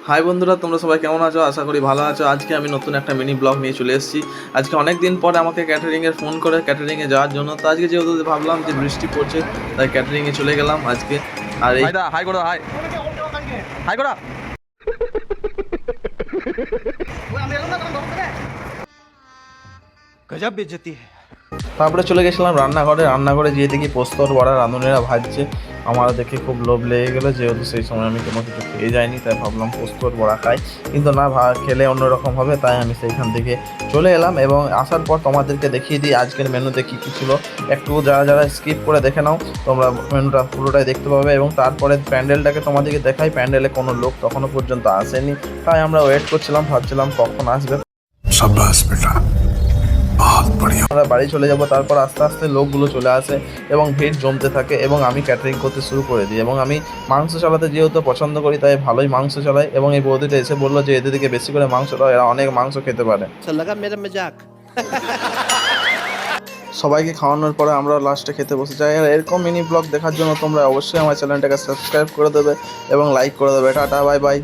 High বন্ধুরা, তোমরা সবাই কেমন আছো? আশা করি ভালো আছো। আজকে আমি নতুন একটা মিনি ব্লগ নিয়ে চলে এসেছি। আজকে অনেক দিন পরে আমাকে ক্যাটারিংয়ের ফোন করে ক্যাটারিংয়ে যাওয়ার জন্য। তো আজকে যেহেতু ভাবলাম যে বৃষ্টি পড়ছে, তাই ক্যাটারিংয়ে চলে গেলাম আজকে। আর এই হাই করে হাই হাই করা गजब बेइज्जती है। তারপরে চলে গেছিলাম রান্নাঘরে গিয়ে দেখি পোস্তর বড়া রাঁধুনিরা ভাজছে। আমার দেখে খুব লোভ লেগে গেলো, যেহেতু সেই সময় আমি কোনো কিছু খেয়ে যাইনি, তাই ভাবলাম পোস্তর বড়া খাই, কিন্তু না, খেলে অন্যরকম হবে। তাই আমি সেইখান থেকে চলে এলাম এবং আসার পর তোমাদেরকে দেখিয়ে দিই আজকের মেনুতে কী কী ছিল। একটু যারা স্কিপ করে দেখে নাও, তোমরা মেনুটা পুরোটাই দেখতে পাবে। এবং তারপরে প্যান্ডেলটাকে তোমাদেরকে দেখাই। প্যান্ডেলে কোনো লোক তখনও পর্যন্ত আসেনি, তাই আমরা ওয়েট করছিলাম, ভাবছিলাম কখন আসবে। शाबाश बेटा, बहुत बढ़िया। আমরা বাড়ি চলে যাব। তারপর আস্তে আস্তে লোকগুলো চলে আসে এবং ভিড় জমতে থাকে এবং আমি ক্যাটারিং করতে শুরু করে দিই। এবং আমি মাংস চালাতে যেহেতু পছন্দ করি, তাই ভালোই মাংস চালাই। এবং এই বৌদিটা এসে বললো যে এদেরকে বেশি করে মাংস দাও, এরা অনেক মাংস খেতে পারে। लगा मेरा मजाक। সবাইকে খাওয়ানোর পরে আমরা লাস্টে খেতে বসে যাই। আর এরকম মিনি ব্লগ দেখার জন্য তোমরা অবশ্যই আমার চ্যানেলটাকে সাবস্ক্রাইব করে দেবে এবং লাইক করে দেবে। Tata, bye bye.